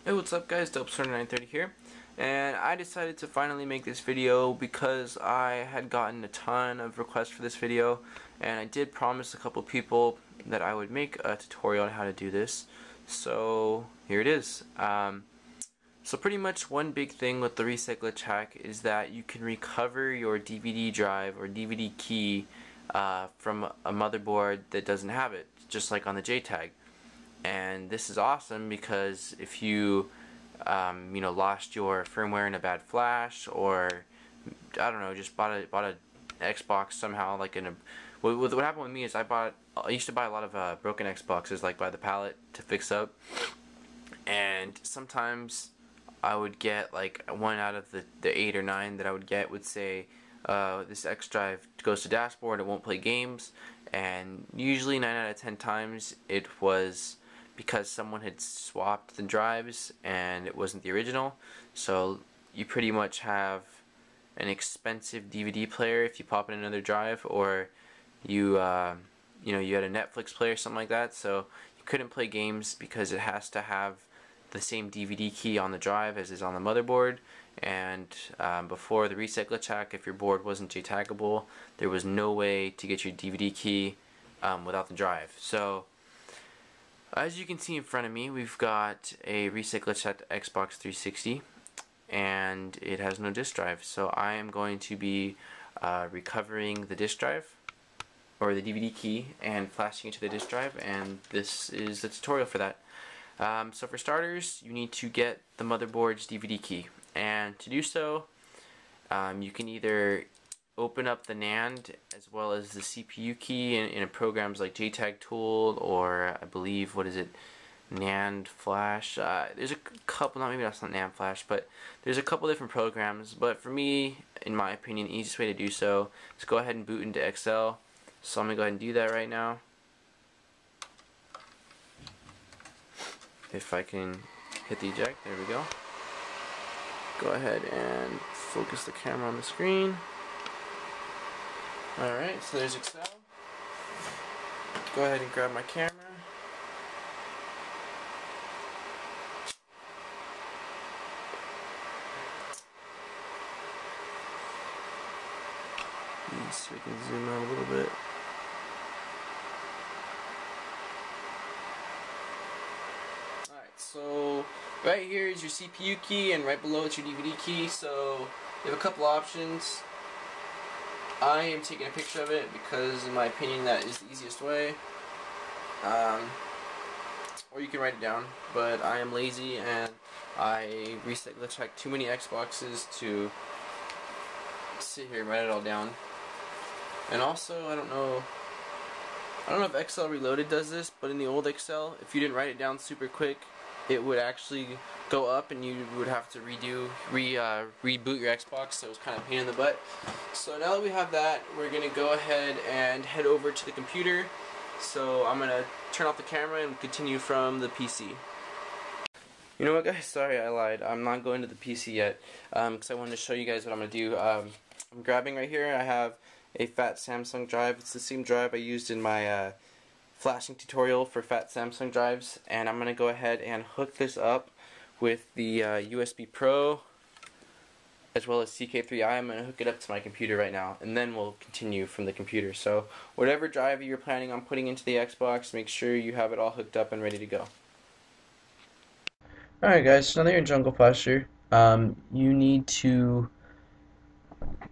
Hey, what's up guys, Dope930 here, and I decided to finally make this video because I had gotten a ton of requests for this video, and I did promise a couple people that I would make a tutorial on how to do this, so here it is. So pretty much one big thing with the recycle check is that you can recover your DVD drive or DVD key from a motherboard that doesn't have it, just like on the Jtag. And this is awesome because if you lost your firmware in a bad flash, or I don't know, just bought a Xbox somehow, like in a what happened with me is I used to buy a lot of broken Xboxes, like by the pallet, to fix up, and sometimes I would get like one out of the 8 or 9 that I would get would say this X drive goes to dashboard, it won't play games, and usually 9 out of 10 times it was because someone had swapped the drives and it wasn't the original. So you pretty much have an expensive DVD player if you pop in another drive, or you you had a Netflix player or something like that, so you couldn't play games because it has to have the same DVD key on the drive as is on the motherboard. And before the recycle check, if your board wasn't Jtagable, there was no way to get your DVD key without the drive. So as you can see in front of me, we've got a recycle check Xbox 360, and it has no disk drive. So I am going to be recovering the disk drive, or the DVD key, and flashing it to the disk drive, and this is the tutorial for that. So for starters, you need to get the motherboard's DVD key, and to do so, you can either open up the NAND as well as the CPU key in programs like Jtag tool, or I believe, what is it, NAND flash. There's a couple, maybe that's not NAND flash, but there's a couple different programs. But for me, in my opinion, the easiest way to do so is go ahead and boot into Excel. So I'm gonna go ahead and do that right now. If I can hit the eject, there we go. Go ahead and focus the camera on the screen. Alright, so there's Excel. Go ahead and grab my camera. So we can zoom out a little bit. Alright, so right here is your CPU key, and right below it's your DVD key. So you have a couple options. I am taking a picture of it because, in my opinion, that is the easiest way. Or you can write it down, but I am lazy and I recycle check too many Xboxes to sit here and write it all down. And also, I don't know if Excel Reloaded does this, but in the old Excel, if you didn't write it down super quick, it would actually go up and you would have to reboot your Xbox, so it was kind of a pain in the butt. So now that we have that, we're going to go ahead and head over to the computer. So I'm going to turn off the camera and continue from the PC. You know what, guys? Sorry, I lied. I'm not going to the PC yet because I wanted to show you guys what I'm going to do. I'm grabbing right here, I have a fat Samsung drive. It's the same drive I used in my flashing tutorial for fat Samsung drives, and I'm going to go ahead and hook this up with the USB Pro as well as CK3i. I'm going to hook it up to my computer right now, and then we'll continue from the computer. So whatever drive you're planning on putting into the Xbox, make sure you have it all hooked up and ready to go. Alright guys, so now that you're in Jungle Flasher, you need to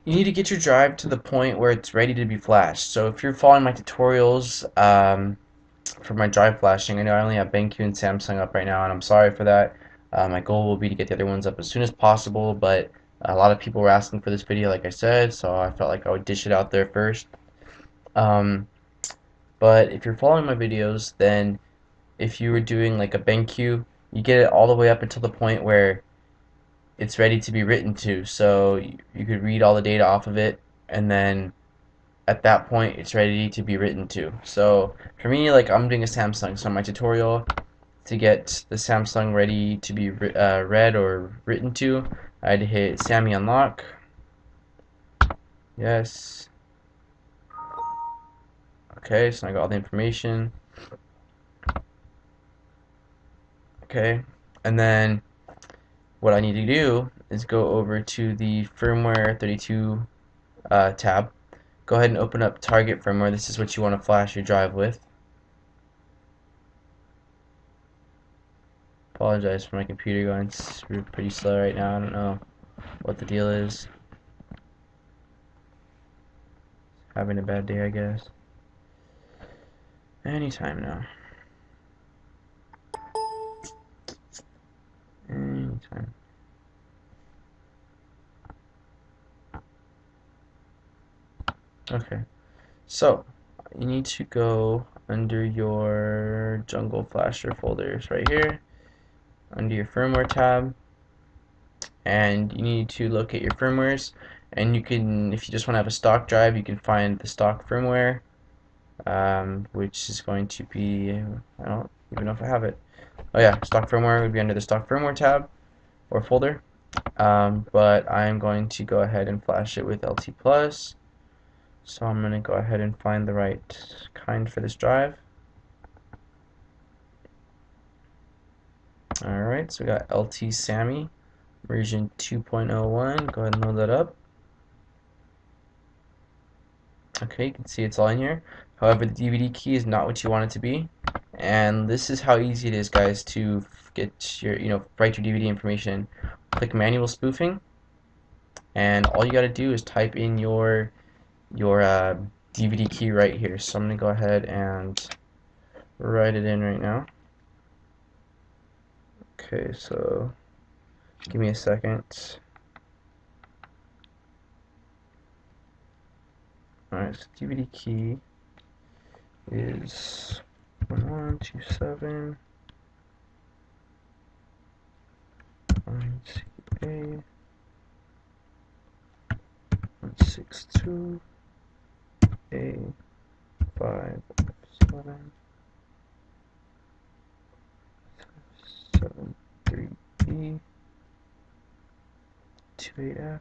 get your drive to the point where it's ready to be flashed. So if you're following my tutorials for my drive flashing, I know I only have BenQ and Samsung up right now, and I'm sorry for that. My goal will be to get the other ones up as soon as possible, but a lot of people were asking for this video, like I said, so I felt like I would dish it out there first. But if you're following my videos, then if you were doing like a BenQ, you get it all the way up until the point where it's ready to be written to, so you could read all the data off of it, and then at that point it's ready to be written to. So for me, like, I'm doing a Samsung, so my tutorial to get the Samsung ready to be read or written to, I had to hit Sammy unlock. Yes. Okay, so I got all the information. Okay, And then what I need to do is go over to the firmware 32 tab. Go ahead and open up target firmware. This is what you want to flash your drive with. Apologize for my computer going pretty slow right now. I don't know what the deal is. Having a bad day, I guess. Anytime now. Anytime. Okay. So, you need to go under your Jungle Flasher folders right here, under your firmware tab, and you need to locate your firmwares. And you can, if you just want to have a stock drive, you can find the stock firmware, which is going to be, I don't even know if I have it. Oh yeah, stock firmware would be under the stock firmware tab or folder. But I'm going to go ahead and flash it with LT Plus. So I'm going to go ahead and find the right kind for this drive. Alright, so we got LT Sammy version 2.01. Go ahead and load that up. Okay, you can see it's all in here. However, the DVD key is not what you want it to be. And this is how easy it is, guys, to get your, write your DVD information. Click manual spoofing, and all you got to do is type in your DVD key right here. So I'm going to go ahead and write it in right now. Okay, so give me a second. Alright, so DVD key is 1127 1CA 162 A 57 73B 28F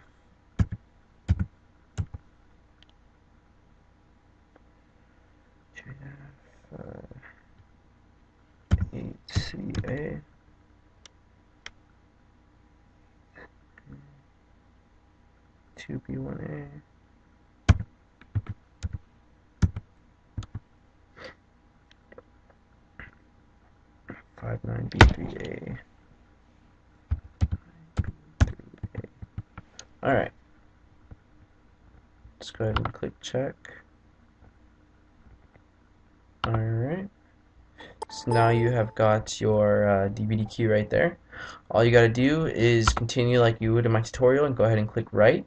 8CA 2B1A 59B3A. Alright. Let's go ahead and click check. Alright. So now you have got your DVD key right there. All you got to do is continue like you would in my tutorial and go ahead and click write.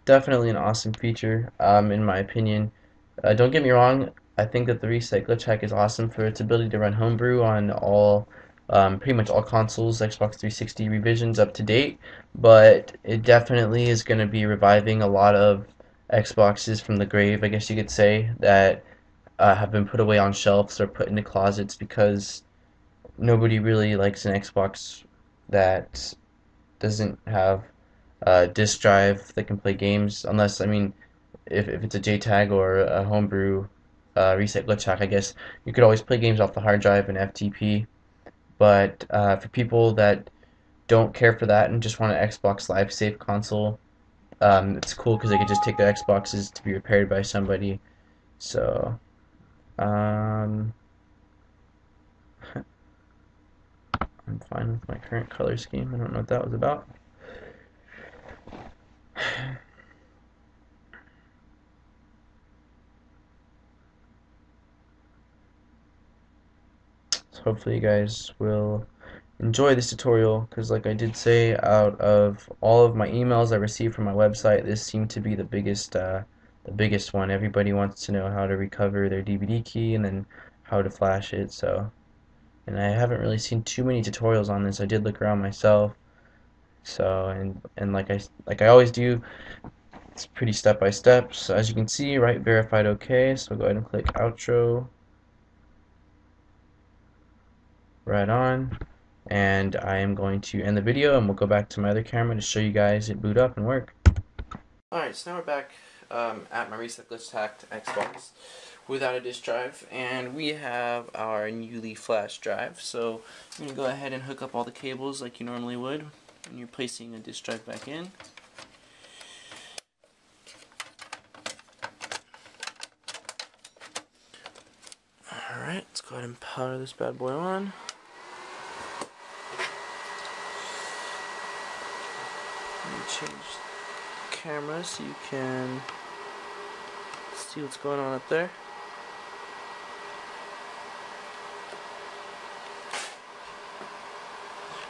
Definitely an awesome feature, in my opinion. Don't get me wrong, I think that the Reset Glitch Hack is awesome for its ability to run homebrew on all, pretty much all consoles, Xbox 360 revisions up to date, but it definitely is going to be reviving a lot of Xboxes from the grave, I guess you could say, that have been put away on shelves or put into closets because nobody really likes an Xbox that doesn't have disk drive that can play games, unless, I mean, if it's a Jtag or a homebrew Reset Glitch Hack, I guess you could always play games off the hard drive and FTP. But for people that don't care for that and just want an Xbox Live Safe console, it's cool because they could just take their Xboxes to be repaired by somebody. So, I'm fine with my current color scheme. I don't know what that was about. So hopefully you guys will enjoy this tutorial, because like I did say, out of all of my emails I received from my website, this seemed to be the biggest one. Everybody wants to know how to recover their DVD key and then how to flash it. So, and I haven't really seen too many tutorials on this. I did look around myself. So, and like I always do, It's pretty step by step. So as you can see, right, verified OK. So go ahead and click outro. Right on. And I am going to end the video, and we'll go back to my other camera to show you guys it boot up and work. Alright, so now we're back at my Reset Glitch Hacked Xbox without a disk drive, and we have our newly flash drive. So you're going to go ahead and hook up all the cables like you normally would when you're placing a disk drive back in. Alright, let's go ahead and power this bad boy on. Let me change the camera so you can see what's going on up there.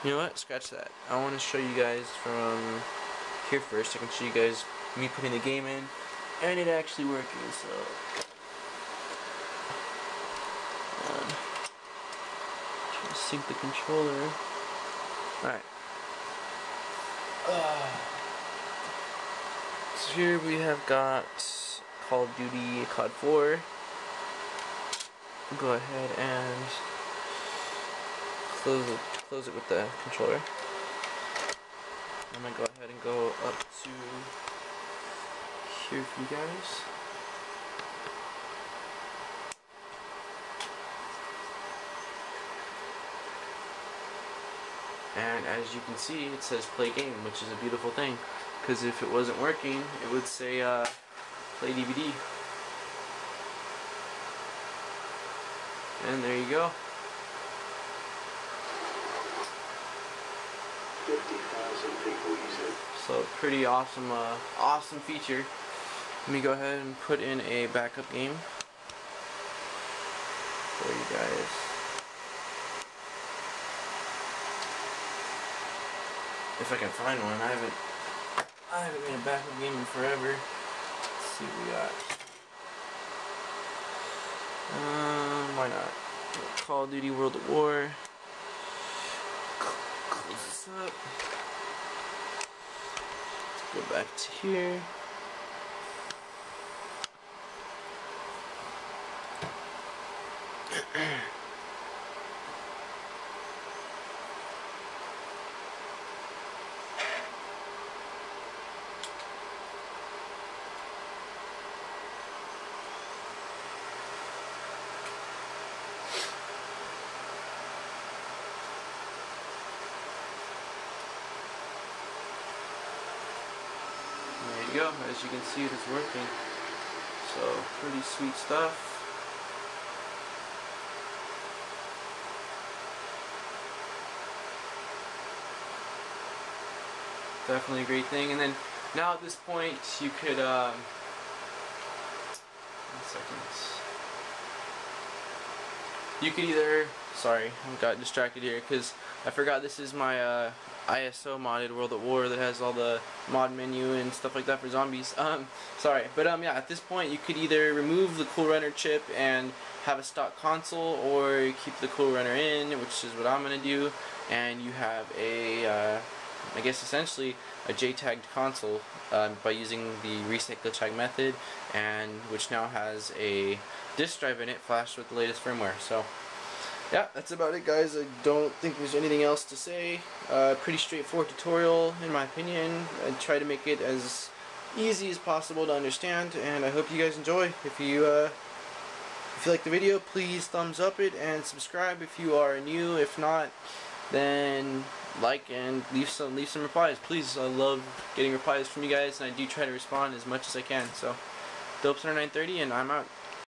You know what? Scratch that. I want to show you guys from here first. I can show you guys me putting the game in and it actually working. So, try to sync the controller. Alright. So here we have got Call of Duty COD 4. Go ahead and close it with the controller. I'm gonna go ahead and go up to here for you guys. And as you can see, it says play game, which is a beautiful thing, because if it wasn't working, it would say play DVD. And there you go. 50,000 people use it. So pretty awesome, awesome feature. Let me go ahead and put in a backup game for you guys. If I can find one. I haven't made a backup game in forever. Let's see what we got. Why not? Call of Duty World at War. Close this up. Let's go back to here. There you go. As you can see, it is working. So pretty sweet stuff. Definitely a great thing. And then now at this point you could 1 second. You could either, sorry, I got distracted here because I forgot this is my ISO modded World at War that has all the mod menu and stuff like that for zombies. Sorry, but yeah, at this point you could either remove the Cool Runner chip and have a stock console, or keep the Cool Runner in, which is what I'm gonna do, and you have a I guess essentially a Jtag console by using the Reset Glitch Hack method, and which now has a disk drive in it flashed with the latest firmware. So yeah, that's about it, guys. I don't think there's anything else to say. Pretty straightforward tutorial in my opinion. I try to make it as easy as possible to understand, and I hope you guys enjoy. If you like the video, please thumbs up it and subscribe if you are new. If not, then like and leave some replies, please. I love getting replies from you guys, and I do try to respond as much as I can. So, Dopes930, and I'm out.